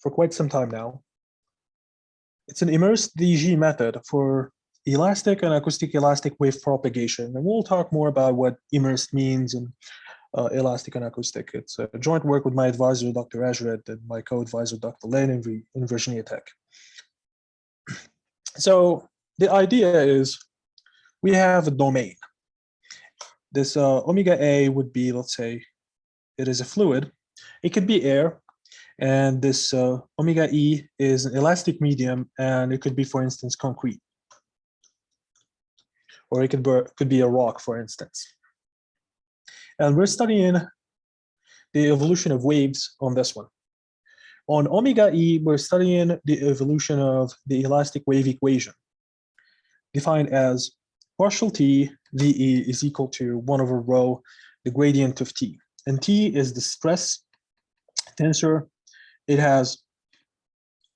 for quite some time now. It's an Msdg method for elastic and acoustic-elastic wave propagation. And we'll talk more about what immersed means and elastic and acoustic. It's a joint work with my advisor, Dr. Ajred, and my co-advisor, Dr. Lane in Virginia Tech. So the idea is we have a domain. This omega A would be, let's say, it is a fluid. It could be air. And this omega E is an elastic medium, and it could be, for instance, concrete. Or it could be a rock, for instance. And we're studying the evolution of waves on this one. On omega E, we're studying the evolution of the elastic wave equation, defined as partial T VE is equal to 1 over rho, the gradient of T. And T is the stress tensor. It has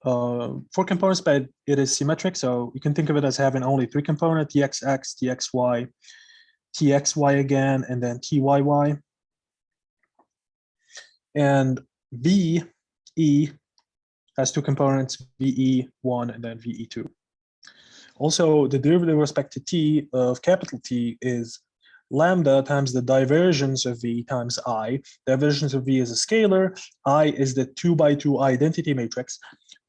4 components, but it is symmetric. So you can think of it as having only 3 components: TXX, TXY, TXY again, and then TYY. And VE has 2 components, VE1 and then VE2. Also, the derivative with respect to T of capital T is lambda times the divergence of V times I. Divergence of V is a scalar. I is the 2x2 identity matrix,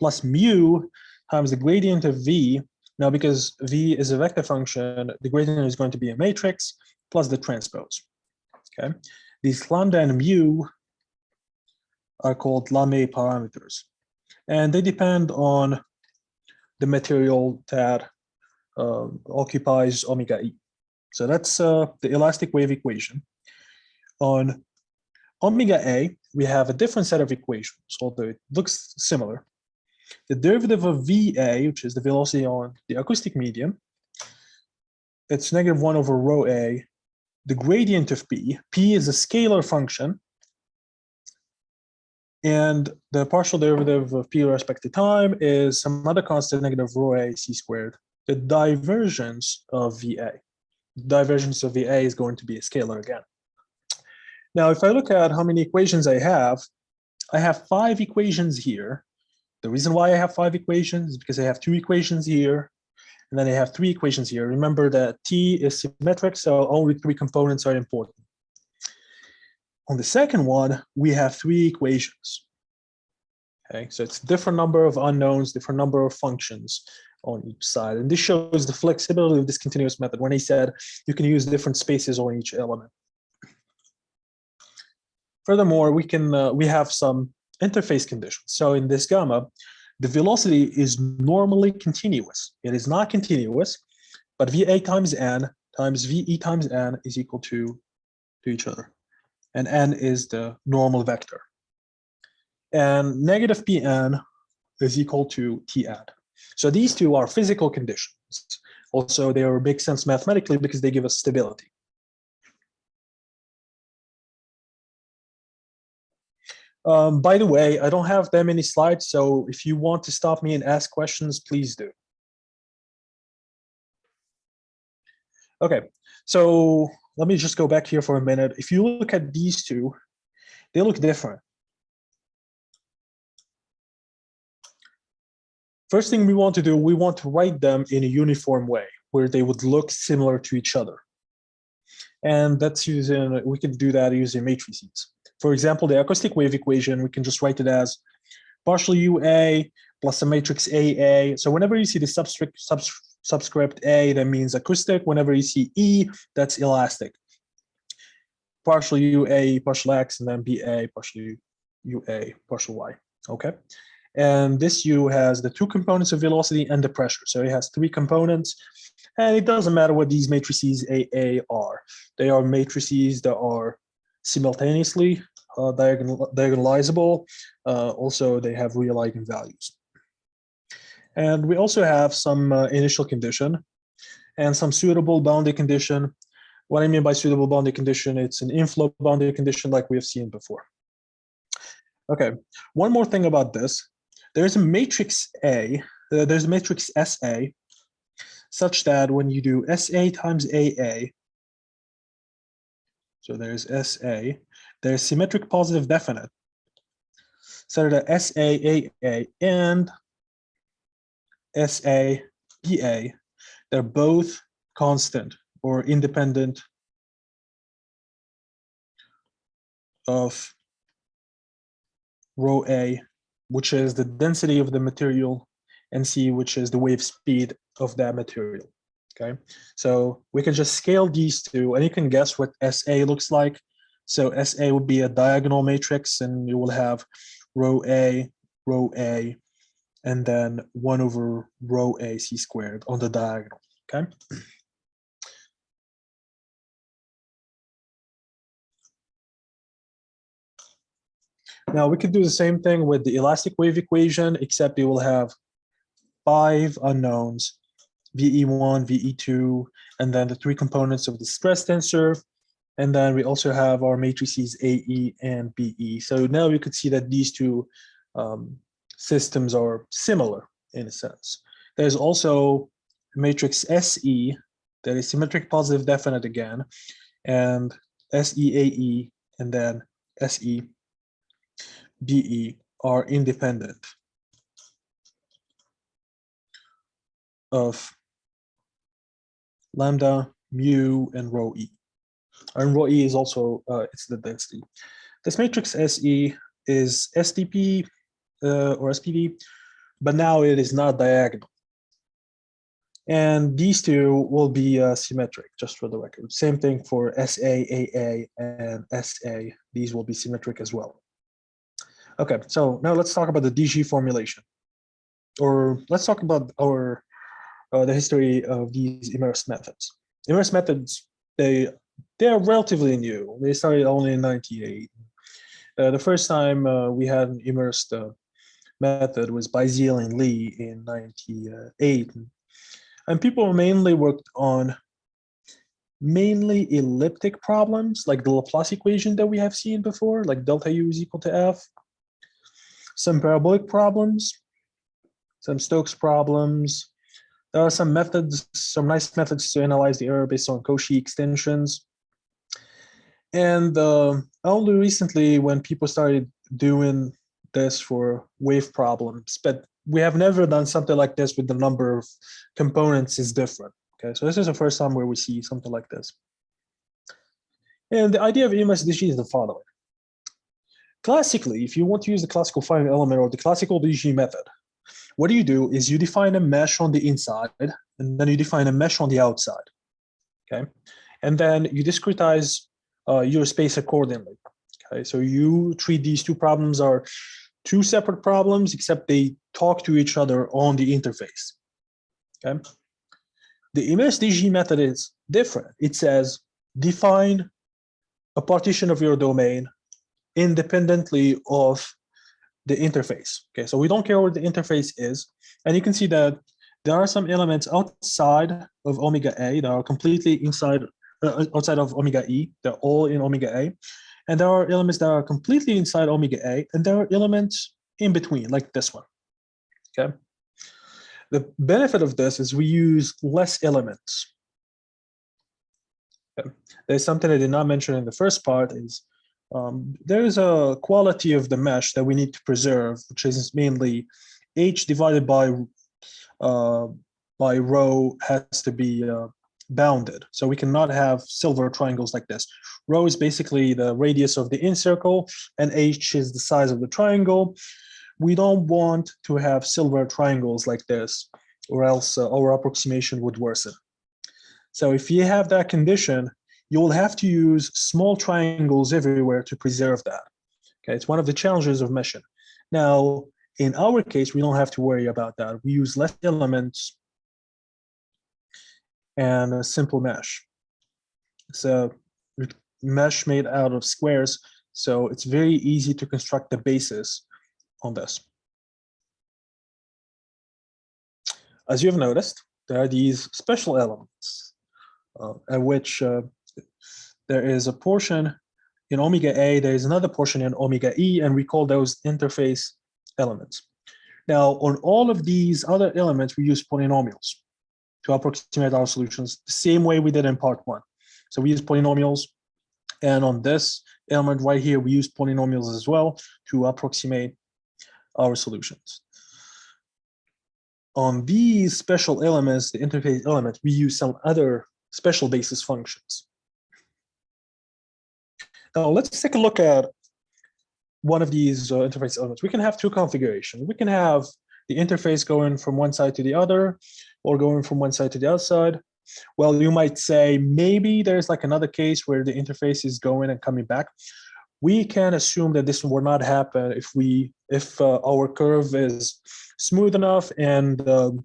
plus mu times the gradient of V. Now, because V is a vector function, the gradient is going to be a matrix plus the transpose. Okay, these lambda and mu are called Lamia parameters, and they depend on the material that occupies omega E. So that's the elastic wave equation. On omega A, we have a different set of equations, although it looks similar. The derivative of VA, which is the velocity on the acoustic medium, it's negative 1 over rho A. The gradient of P is a scalar function, and the partial derivative of P with respect to time is some other constant, negative rho A C squared. The divergence of VA. Divergence of VA is going to be a scalar again. Now, if I look at how many equations I have 5 equations here. The reason why I have 5 equations is because I have 2 equations here, and then I have 3 equations here. Remember that T is symmetric, so only 3 components are important. On the second one, we have 3 equations. Okay, so it's a different number of unknowns, different number of functions on each side. And this shows the flexibility of discontinuous method when he said you can use different spaces on each element. Furthermore, we have some interface conditions. So in this gamma, the velocity is normally continuous. It is not continuous, but VA times N times VE times N is equal to each other. And N is the normal vector. And negative Pn is equal to Tn. So these two are physical conditions. Also, they make sense mathematically because they give us stability. By the way, I don't have that many slides, so if you want to stop me and ask questions, please do. Okay, so let me just go back here for a minute. If you look at these two, they look different. First thing we want to do, we want to write them in a uniform way where they would look similar to each other. And that's we can do that using matrices. For example, the acoustic wave equation, we can just write it as partial UA plus a matrix AA. So whenever you see the subscript A, that means acoustic. Whenever you see E, that's elastic. Partial UA, partial X, and then BA, partial UA, partial Y. Okay. And this U has the 2 components of velocity and the pressure. So it has 3 components. And it doesn't matter what these matrices AA are. They are matrices that are simultaneously diagonalizable. Also, they have real eigenvalues. And we also have some initial condition and some suitable boundary condition. What I mean by suitable boundary condition, it's an inflow boundary condition like we have seen before. Okay, one more thing about this. There's a matrix A, there's a matrix SA, such that when you do SA times AA, so there's SA, there's symmetric positive definite. So that SAAA and SABA, they're both constant or independent of rho A, which is the density of the material, and C, which is the wave speed of that material. Okay, so we can just scale these two, and you can guess what SA looks like. So SA would be a diagonal matrix, and you will have rho A, and then 1 over rho A C squared on the diagonal. Okay. Now we could do the same thing with the elastic wave equation, except you will have 5 unknowns, VE1, VE2, and then the 3 components of the stress tensor. And then we also have our matrices AE and BE. So now you could see that these two systems are similar in a sense. There's also matrix SE that is symmetric positive definite again, and SEAE and then SEBE are independent of lambda, mu, and rho E. And rho E is also, it's the density. This matrix SE is STP or SPV, but now it is not diagonal. And these two will be symmetric, just for the record. Same thing for SAAA and SA. These will be symmetric as well. Okay, so now let's talk about the DG formulation. Or let's talk about our the history of these immersed methods. Immersed methods, they are relatively new. They started only in 1998. The first time we had an immersed method was by Zeal and Lee in 1998. And people mainly worked on mainly elliptic problems, like the Laplace equation that we have seen before, like delta U is equal to F. Some parabolic problems, some Stokes problems. There are some methods, some nice methods to analyze the error based on Cauchy extensions. And only recently when people started doing this for wave problems, but we have never done something like this with the number of components is different. Okay, so this is the first time where we see something like this. And the idea of Msdg is the following. Classically, if you want to use the classical finite element or the classical DG method, what do is you define a mesh on the inside, and then you define a mesh on the outside. Okay, and then you discretize your space accordingly. Okay, so you treat these two problems are two separate problems, except they talk to each other on the interface. Okay, the Msdg method is different. It says define a partition of your domain independently of the interface. Okay, so we don't care what the interface is, and you can see that there are some elements outside of omega A that are completely inside outside of omega E. They're all in omega A, and there are elements that are completely inside omega A, and there are elements in between, like this one. Okay, the benefit of this is we use less elements. Okay. There's something I did not mention in the first part is there is a quality of the mesh that we need to preserve, which is mainly H divided by rho has to be bounded. So we cannot have silver triangles like this. Rho is basically the radius of the incircle, and H is the size of the triangle. We don't want to have silver triangles like this, or else our approximation would worsen. So if you have that condition, you will have to use small triangles everywhere to preserve that. Okay, it's one of the challenges of meshing. Now, in our case, we don't have to worry about that. We use less elements and a simple mesh. It's a mesh made out of squares, so it's very easy to construct the basis on this. As you have noticed, there are these special elements at which there is a portion in omega A, there is another portion in omega E, and we call those interface elements. Now, on all of these other elements, we use polynomials to approximate our solutions the same way we did in part 1. So we use polynomials, and on this element right here, we use polynomials as well to approximate our solutions. On these special elements, the interface element, we use some other special basis functions. Now let's take a look at one of these interface elements. We can have two configurations. We can have the interface going from one side to the other, or going from one side to the other side. Well, you might say maybe there's like another case where the interface is going and coming back. We can assume that this will not happen if our curve is smooth enough and the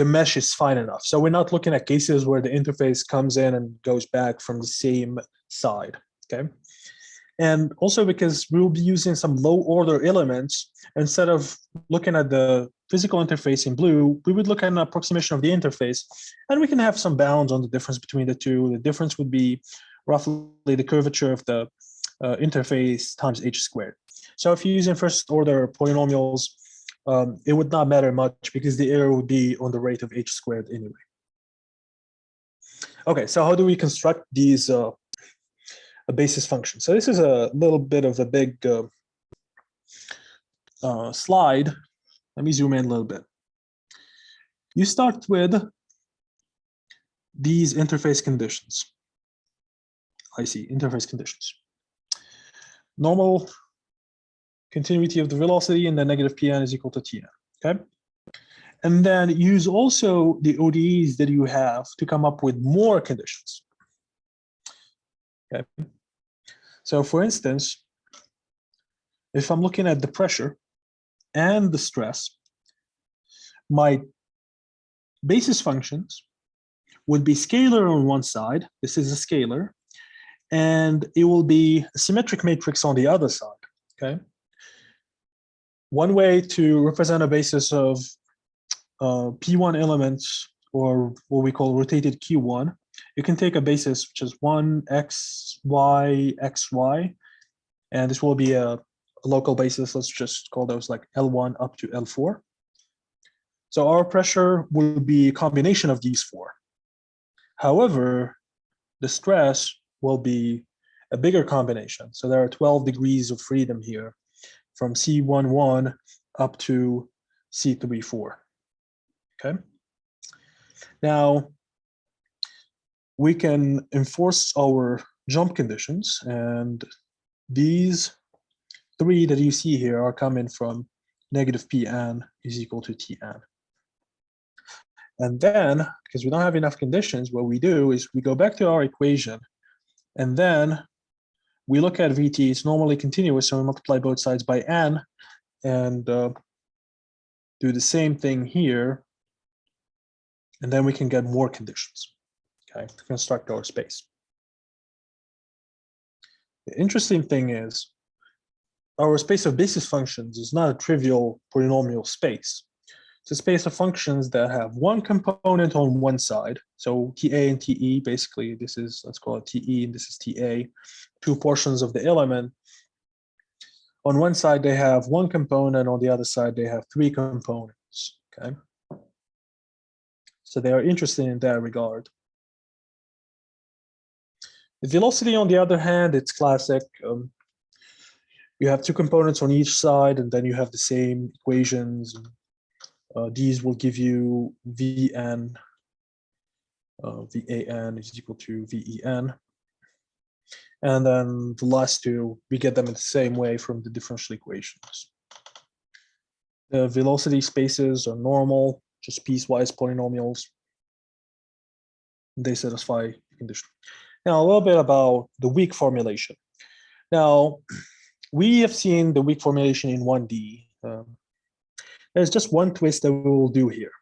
mesh is fine enough. So we're not looking at cases where the interface comes in and goes back from the same side. Okay. And also because we will be using some low order elements, instead of looking at the physical interface in blue, we would look at an approximation of the interface, and we can have some bounds on the difference between the two. The difference would be roughly the curvature of the interface times h squared. So if you're using first order polynomials, it would not matter much because the error would be on the rate of h squared anyway. Okay, so how do we construct these a basis function? So this is a little bit of a big slide. Let me zoom in a little bit. You start with these interface conditions. I see, interface conditions. Normal continuity of the velocity and then negative Pn is equal to Tn, okay? And then use also the ODEs that you have to come up with more conditions. Okay. So for instance, if I'm looking at the pressure and the stress, my basis functions would be scalar on one side. This is a scalar, and it will be a symmetric matrix on the other side. Okay. One way to represent a basis of P1 elements, or what we call rotated Q1, you can take a basis which is 1, x, y, x, y, and this will be a local basis. Let's just call those like L1 up to L4. So our pressure will be a combination of these four. However, the stress will be a bigger combination. So there are 12 degrees of freedom here from C11 up to C34. Okay. Now, we can enforce our jump conditions, and these three that you see here are coming from negative Pn is equal to Tn. And then, because we don't have enough conditions, what we do is we go back to our equation, and then we look at Vt. It's normally continuous, so we multiply both sides by n, and do the same thing here, and then we can get more conditions, okay, to construct our space. The interesting thing is, our space of basis functions is not a trivial polynomial space. It's a space of functions that have one component on one side. So Ta and Te, basically, this is, let's call it Te, and this is Ta, two portions of the element. On one side, they have one component. On the other side, they have three components, okay? So they are interesting in that regard. The velocity, on the other hand, it's classic. You have two components on each side, and then you have the same equations. These will give you Vn, Van is equal to Ven. And then the last two, we get them in the same way from the differential equations. The velocity spaces are normal, just piecewise polynomials. They satisfy the condition. Now, a little bit about the weak formulation. Now, we have seen the weak formulation in 1D. There's just one twist that we will do here.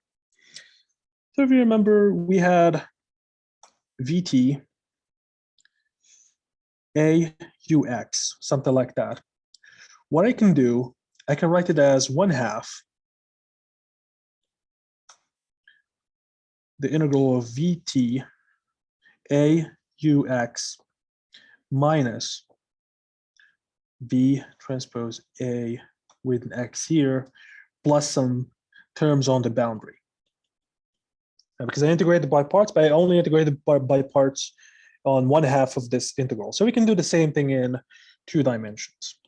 So if you remember, we had Vt, Aux, something like that. What I can do, I can write it as 1/2 the integral of Vt Aux minus V transpose A with an X here, plus some terms on the boundary. Because I integrated by parts, but I only integrated by parts on 1/2 of this integral. So we can do the same thing in 2 dimensions.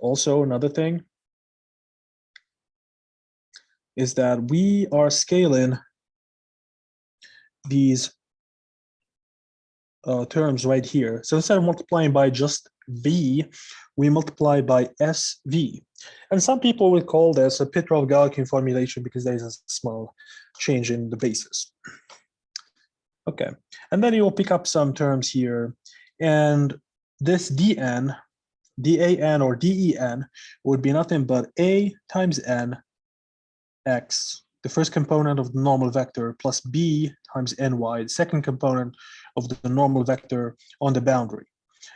Also, another thing is that we are scaling these terms right here. So instead of multiplying by just v, we multiply by sv. And some people will call this a Petrov-Galerkin formulation because there's a small change in the basis. Okay, and then you will pick up some terms here. And this dn, dan or den would be nothing but a times n x, the first component of the normal vector, plus b times ny, the second component of the normal vector on the boundary.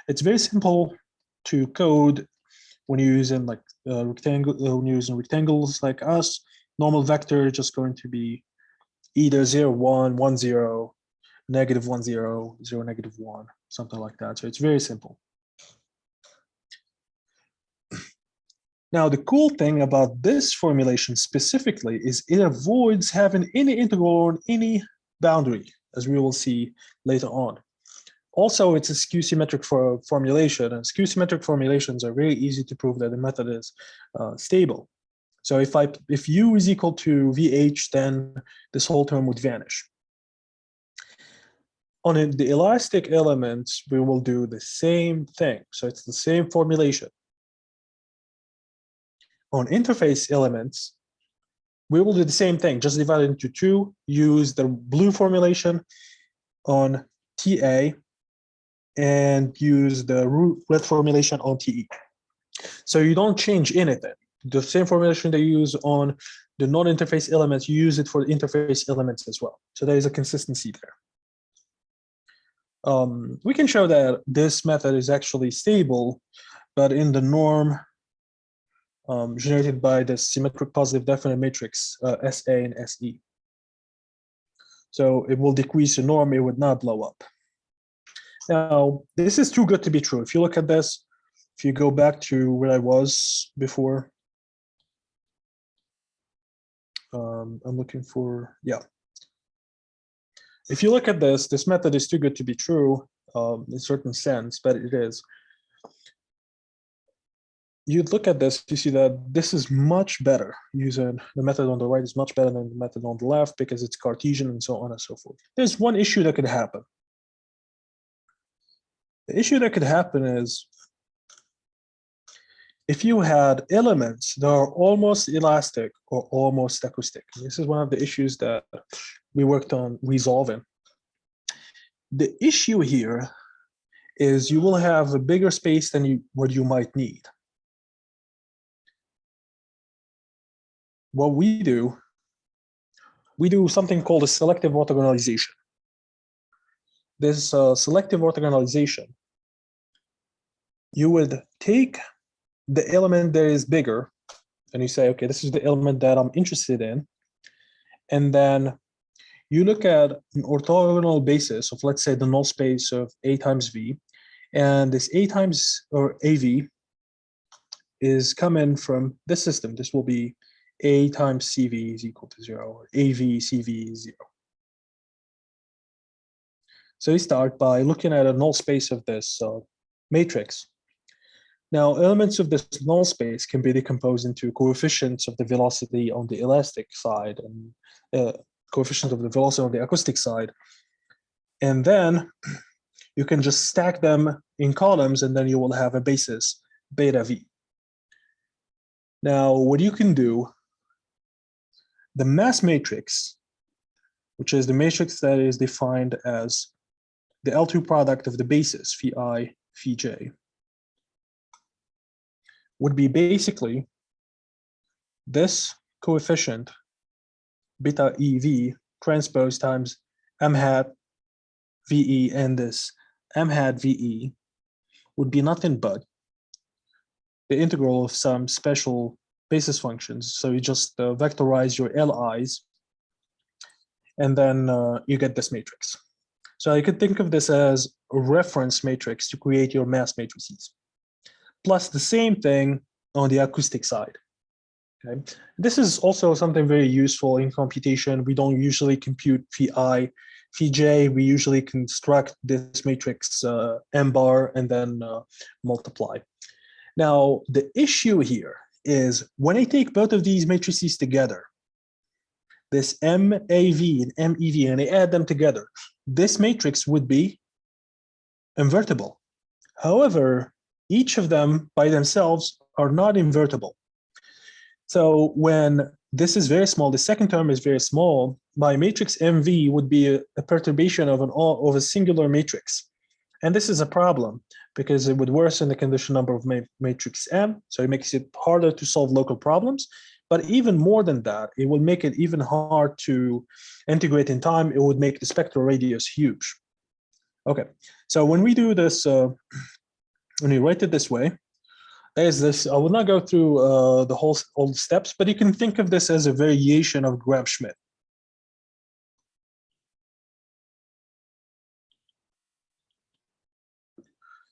It's very simple to code when you're using like when you're using rectangles like us. Normal vector is just going to be either 0, 1, 1, 0, negative 1, 0, 0, negative 1, something like that. So it's very simple. Now, the cool thing about this formulation specifically is it avoids having any integral on any boundary, as we will see later on. Also, it's a skew-symmetric formulation, and skew-symmetric formulations are very easy to prove that the method is stable. So if u is equal to vh, then this whole term would vanish. On the elastic elements, we will do the same thing. So it's the same formulation. On interface elements, we will do the same thing, just divide it into two, use the blue formulation on TA, and use the red formulation on TE. So you don't change anything. The same formulation they use on the non-interface elements, you use it for the interface elements as well. So there is a consistency there. We can show that this method is actually stable, but in the norm generated by the symmetric positive definite matrix SA and SE. So it will decrease the norm, it would not blow up. Now, this is too good to be true. If you look at this, if you go back to where I was before, I'm looking for, yeah. If you look at this, this method is too good to be true in a certain sense, but it is. You'd look at this, you see that this is much better. Using the method on the right is much better than the method on the left because it's Cartesian and so on and so forth. There's one issue that could happen. The issue that could happen is if you had elements that are almost elastic or almost acoustic. This is one of the issues that we worked on resolving. The issue here is you will have a bigger space than what you might need. What we do something called a selective orthogonalization. This selective orthogonalization, you would take the element that is bigger, and you say, okay, this is the element that I'm interested in, and then you look at an orthogonal basis of, let's say, the null space of A times V, and this A times, or AV, is coming from this system. This will be A times CV is equal to 0, or AV CV is 0. So you start by looking at a null space of this matrix. Now, elements of this null space can be decomposed into coefficients of the velocity on the elastic side and coefficients of the velocity on the acoustic side. And then you can just stack them in columns, and then you will have a basis, beta V. Now, what you can do, the mass matrix, which is the matrix that is defined as the L2 product of the basis, Phi, Phi, would be basically this coefficient, beta EV, transpose times M hat VE, and this M hat VE would be nothing but the integral of some special basis functions. So you just vectorize your LIs, and then you get this matrix. So you could think of this as a reference matrix to create your mass matrices. Plus the same thing on the acoustic side. Okay, this is also something very useful in computation. We don't usually compute Phi, Phi, we usually construct this matrix M bar and then multiply. Now, the issue here is when I take both of these matrices together, this MAV and MEV, and I add them together, this matrix would be invertible. However, each of them by themselves are not invertible. So when this is very small, the second term is very small, my matrix MV would be a perturbation of a singular matrix. And this is a problem because it would worsen the condition number of matrix M, so it makes it harder to solve local problems. But even more than that, it will make it even hard to integrate in time. It would make the spectral radius huge. Okay, so when we do this, when we write it this way, there's this, I will not go through all the steps, but you can think of this as a variation of Gram-Schmidt.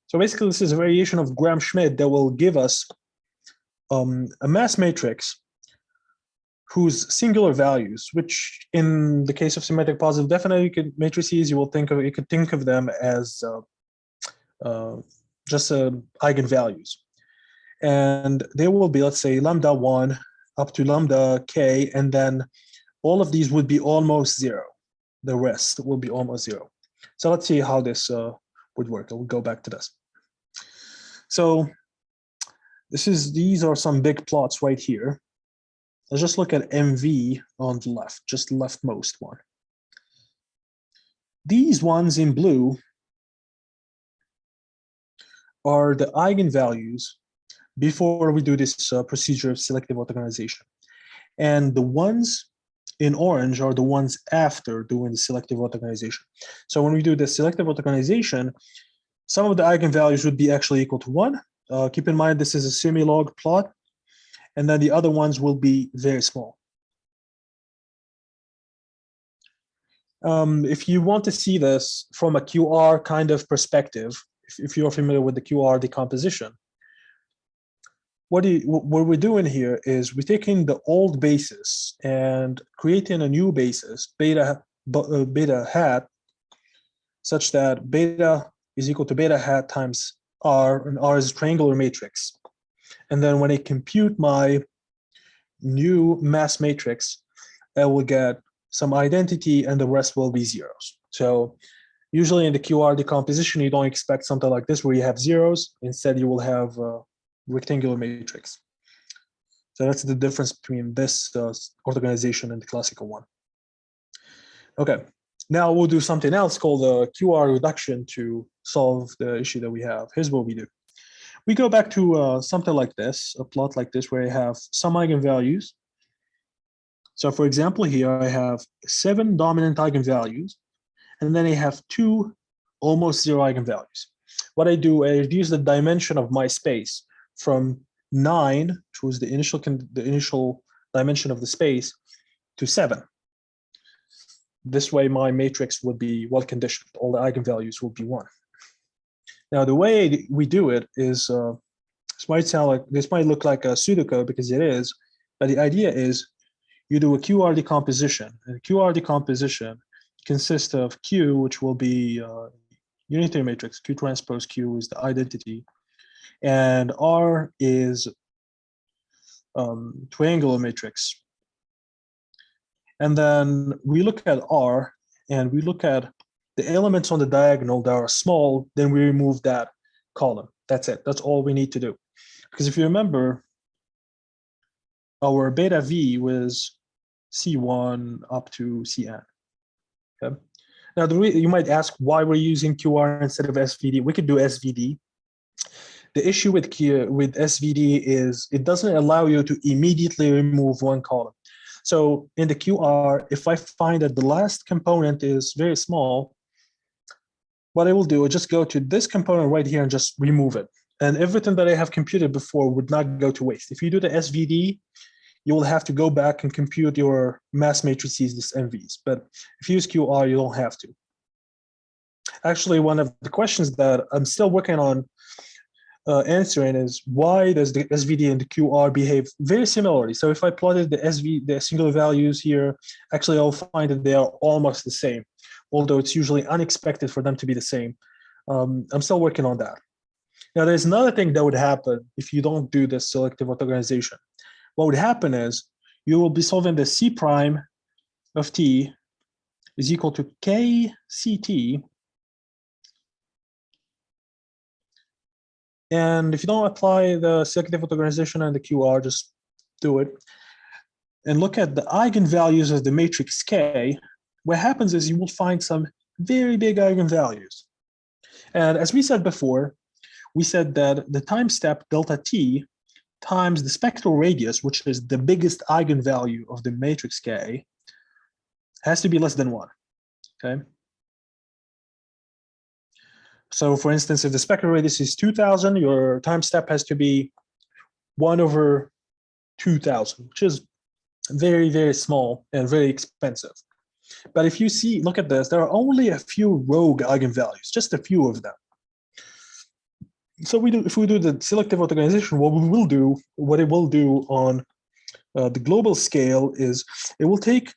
So basically, this is a variation of Gram-Schmidt that will give us a mass matrix whose singular values, which in the case of symmetric positive definite matrices, you could think of them as just eigenvalues. And they will be, let's say, lambda 1 up to lambda k, and then all of these would be almost 0. The rest will be almost 0. So let's see how this would work. I will go back to this. So these are some big plots right here. Let's just look at MV on the left, just the leftmost one. These ones in blue are the eigenvalues before we do this procedure of selective orthogonalization. And the ones in orange are the ones after doing the selective orthogonalization. So when we do the selective orthogonalization, some of the eigenvalues would be actually equal to 1. Keep in mind, this is a semi-log plot. And then the other ones will be very small. If you want to see this from a QR kind of perspective, if you're familiar with the QR decomposition, what we're doing here is we're taking the old basis and creating a new basis, beta hat, such that beta is equal to beta hat times R, and R is a triangular matrix. And then when I compute my new mass matrix, I will get some identity and the rest will be zeros. So usually in the QR decomposition, you don't expect something like this where you have zeros. Instead, you will have a rectangular matrix. So that's the difference between this orthogonalization and the classical one. Okay, now we'll do something else called a QR reduction to solve the issue that we have. Here's what we do. We go back to something like this, a plot like this, where I have some eigenvalues. So for example, here I have 7 dominant eigenvalues, and then I have 2 almost 0 eigenvalues. What I do, I reduce the dimension of my space from 9, which was the initial dimension of the space, to 7. This way my matrix would be well conditioned. All the eigenvalues will be 1. Now, the way we do it is, this might look like a pseudocode because it is, but the idea is you do a QR decomposition. And QR decomposition consists of Q, which will be unitary matrix. Q transpose Q is the identity. And R is triangular matrix. And then we look at R, and we look at the elements on the diagonal that are small, then we remove that column. That's it. That's all we need to do. Because if you remember, our beta V was C1 up to Cn. Okay. Now, you might ask why we're using QR instead of SVD. We could do SVD. The issue with SVD is it doesn't allow you to immediately remove one column. So in the QR, if I find that the last component is very small, what I will do is just go to this component right here and just remove it. And everything that I have computed before would not go to waste. If you do the SVD, you will have to go back and compute your mass matrices, these MVs. But if you use QR, you don't have to. Actually, one of the questions that I'm still working on answering is why does the SVD and the QR behave very similarly? So if I plotted the singular values here, actually I'll find that they are almost the same, although it's usually unexpected for them to be the same. I'm still working on that. Now, there's another thing that would happen if you don't do this selective orthogonalization. What would happen is you will be solving the C prime of t is equal to kct. And if you don't apply the selective orthogonalization and the QR, just do it. And look at the eigenvalues of the matrix K. What happens is you will find some very big eigenvalues. And as we said before, we said that the time step delta t times the spectral radius, which is the biggest eigenvalue of the matrix K, has to be less than 1, okay? So for instance, if the spectral radius is 2000, your time step has to be 1 over 2000, which is very, very small and very expensive. But if you see, look at this, there are only a few rogue eigenvalues, just a few of them. So if we do the selective orthogonalization, what it will do on the global scale is it will take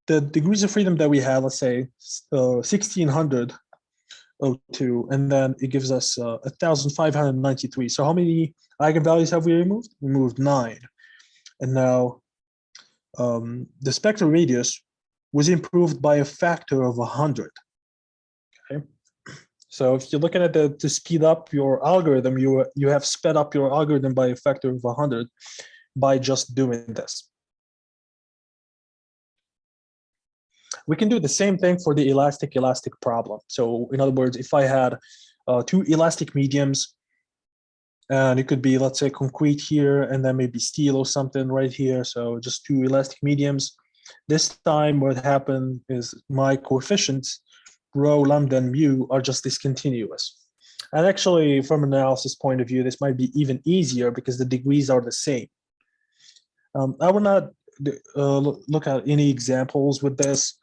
the degrees of freedom that we have, let's say 1602, and then it gives us 1593. So how many eigenvalues have we removed? We removed 9. And now the spectral radius was improved by a factor of 100. Okay. So if you're looking at to speed up your algorithm, you have sped up your algorithm by a factor of 100 by just doing this. We can do the same thing for the elastic problem. So in other words, if I had 2 elastic mediums, and it could be, let's say, concrete here, and then maybe steel or something right here. So just 2 elastic mediums. This time what happened is my coefficients, rho, lambda, and mu, are just discontinuous. And actually, from an analysis point of view, this might be even easier because the degrees are the same. I will not look at any examples with this,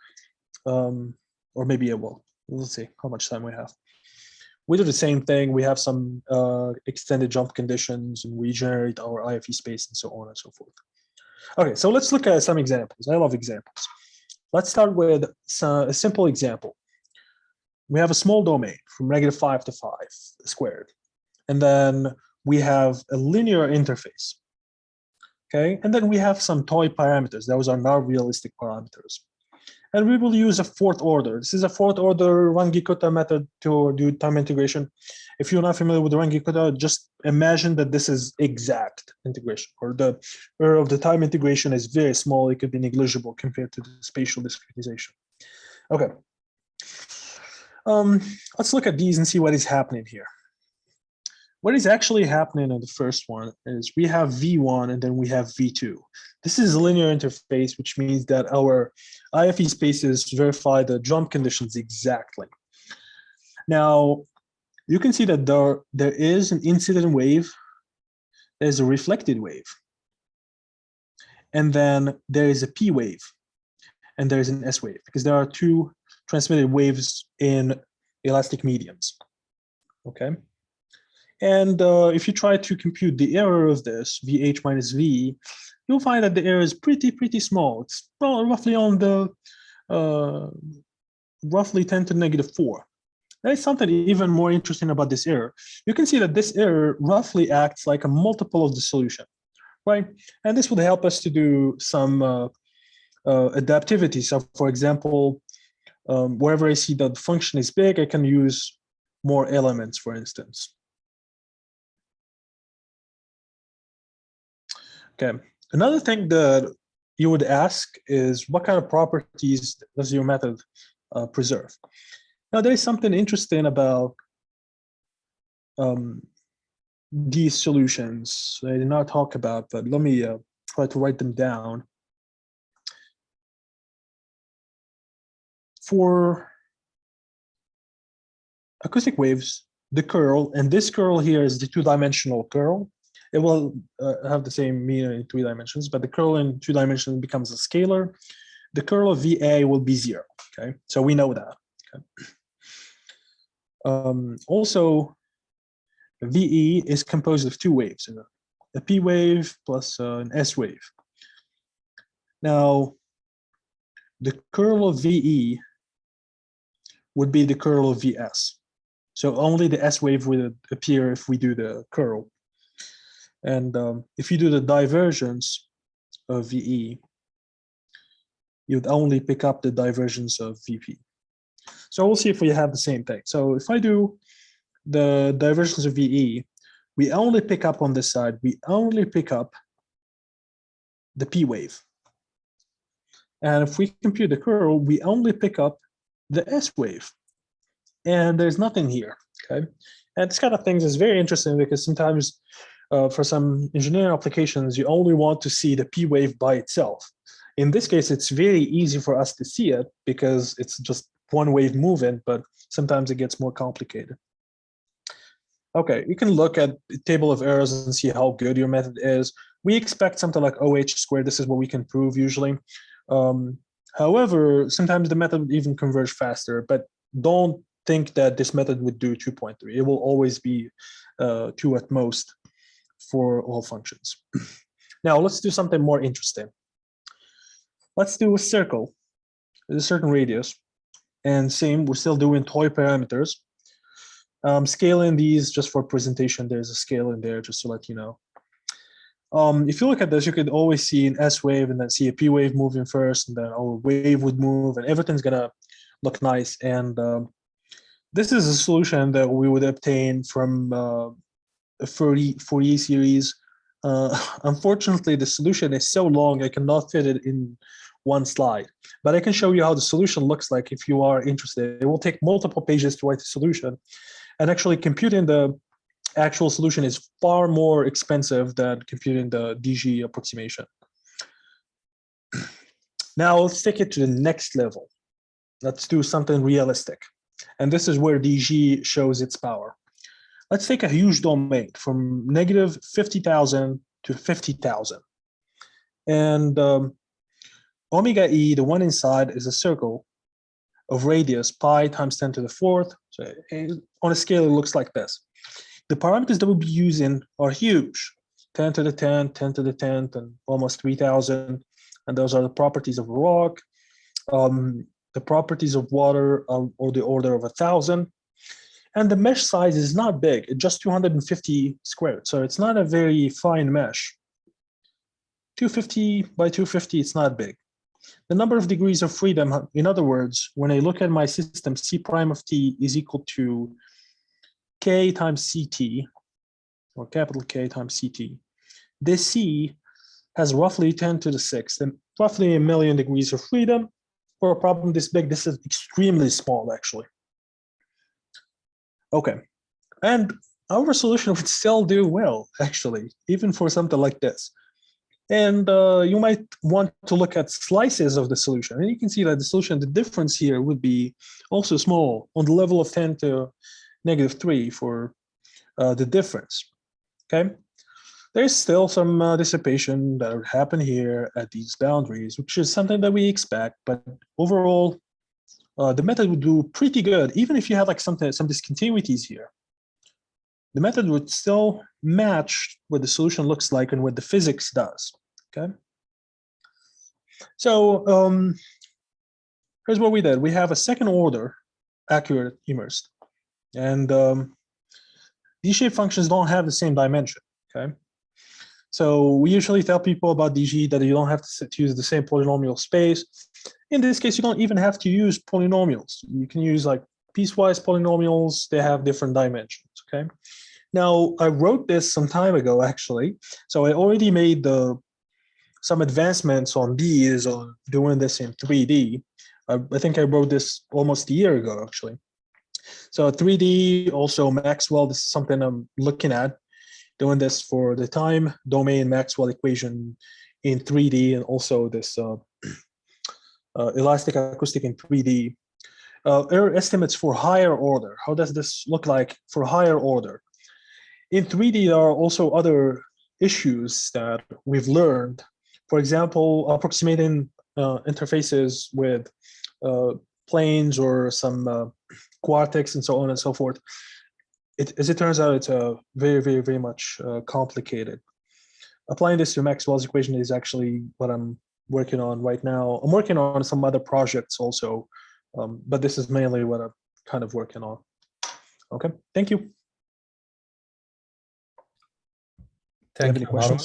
or maybe I will. Let's see how much time we have. We do the same thing. We have some extended jump conditions, and we generate our IFE space and so on and so forth. Okay, so let's look at some examples. I love examples. Let's start with a simple example. We have a small domain from -5 to 5 squared. And then we have a linear interface. Okay, and then we have some toy parameters. Those are not realistic parameters. And we will use a 4th order. This is a 4th order Runge-Kutta method to do time integration. If you're not familiar with the Runge-Kutta, just imagine that this is exact integration, or the error of the time integration is very small. It could be negligible compared to the spatial discretization. Okay. Let's look at these and see what is happening here. What is actually happening in the first one is we have V1 and then we have V2. This is a linear interface, which means that our IFE spaces verify the jump conditions exactly. Now, you can see that there is an incident wave, there's a reflected wave, and then there is a P wave, and there is an S wave, because there are 2 transmitted waves in elastic mediums, okay? And if you try to compute the error of this, VH minus V, you'll find that the error is pretty small. It's roughly on the roughly 10 to -4. There is something even more interesting about this error. You can see that this error roughly acts like a multiple of the solution, right? And this would help us to do some adaptivity. So for example, wherever I see that the function is big, I can use more elements, for instance. Okay, another thing that you would ask is what kind of properties does your method preserve? Now, there is something interesting about these solutions I did not talk about, but let me try to write them down. For acoustic waves, the curl, and this curl here is the 2-dimensional curl. It will have the same meaning in 3 dimensions, but the curl in 2 dimensions becomes a scalar. The curl of VA will be 0, okay? So we know that, okay? Also, VE is composed of 2 waves, a P wave plus an S wave. Now, the curl of VE would be the curl of VS. So only the S wave would appear if we do the curl. And if you do the divergence of VE, you'd only pick up the divergence of VP. So we'll see if we have the same thing. So if I do the divergence of VE, we only pick up on this side, we only pick up the P wave. And if we compute the curl, we only pick up the S wave. And there's nothing here, okay? And this kind of things is very interesting because sometimes for some engineering applications, you only want to see the P wave by itself. In this case, it's very easy for us to see it because it's just one wave moving, but sometimes it gets more complicated. Okay, you can look at the table of errors and see how good your method is. We expect something like OH squared. This is what we can prove usually. However, sometimes the method would even converge faster, but don't think that this method would do 2.3. It will always be 2 at most for all functions. Now let's do something more interesting. Let's do a circle with a certain radius, and same, we're still doing toy parameters. Scaling these just for presentation, there's a scale in there just to let you know. If you look at this, you could always see an S wave and then see a P wave moving first, and then our wave would move, and everything's gonna look nice. And this is a solution that we would obtain from a Fourier series. Unfortunately, the solution is so long, I cannot fit it in one slide. But I can show you how the solution looks like if you are interested. It will take multiple pages to write the solution. And actually computing the actual solution is far more expensive than computing the DG approximation. Now let's take it to the next level. Let's do something realistic. And this is where DG shows its power. Let's take a huge domain from negative 50,000 to 50,000. And omega E, the one inside, is a circle of radius pi times 10 to the fourth. So on a scale, it looks like this. The parameters that we'll be using are huge, 10 to the 10, 10 to the 10th, and almost 3,000. And those are the properties of rock. The properties of water are the order of 1,000. And the mesh size is not big, it's just 250 squared. So it's not a very fine mesh. 250 by 250, it's not big. The number of degrees of freedom, in other words, when I look at my system, C prime of t is equal to K times CT, or capital K times CT. This C has roughly 10 to the 6th, and roughly 1,000,000 degrees of freedom. For a problem this big, this is extremely small, actually. Okay, and our solution would still do well, actually, even for something like this. And you might want to look at slices of the solution. And you can see that the solution, the difference here would be also small on the level of 10 to -3 for the difference, okay? There's still some dissipation that would happen here at these boundaries, which is something that we expect, but overall, the method would do pretty good, even if you had like some discontinuities here. The method would still match what the solution looks like and what the physics does, okay? So here's what we did. We have a second order accurate immersed, and these shape functions don't have the same dimension, okay? So we usually tell people about DG that you don't have to use the same polynomial space. In this case, you don't even have to use polynomials. You can use like piecewise polynomials. They have different dimensions, okay? Now, I wrote this some time ago, actually. So I already made some advancements on these, on doing this in 3D. I think I wrote this almost a year ago, actually. So 3D, also Maxwell, this is something I'm looking at, doing this for the time domain Maxwell equation in 3D, and also this elastic acoustic in 3D. Error estimates for higher order. How does this look like for higher order? In 3D, there are also other issues that we've learned. For example, approximating interfaces with planes or some quartics and so on and so forth. As it turns out, it's very, very, very much complicated. Applying this to Maxwell's equation is actually what I'm working on right now. I'm working on some other projects also, but this is mainly what I'm kind of working on. Okay, thank you. Do you have Thank any you, questions? Haroun.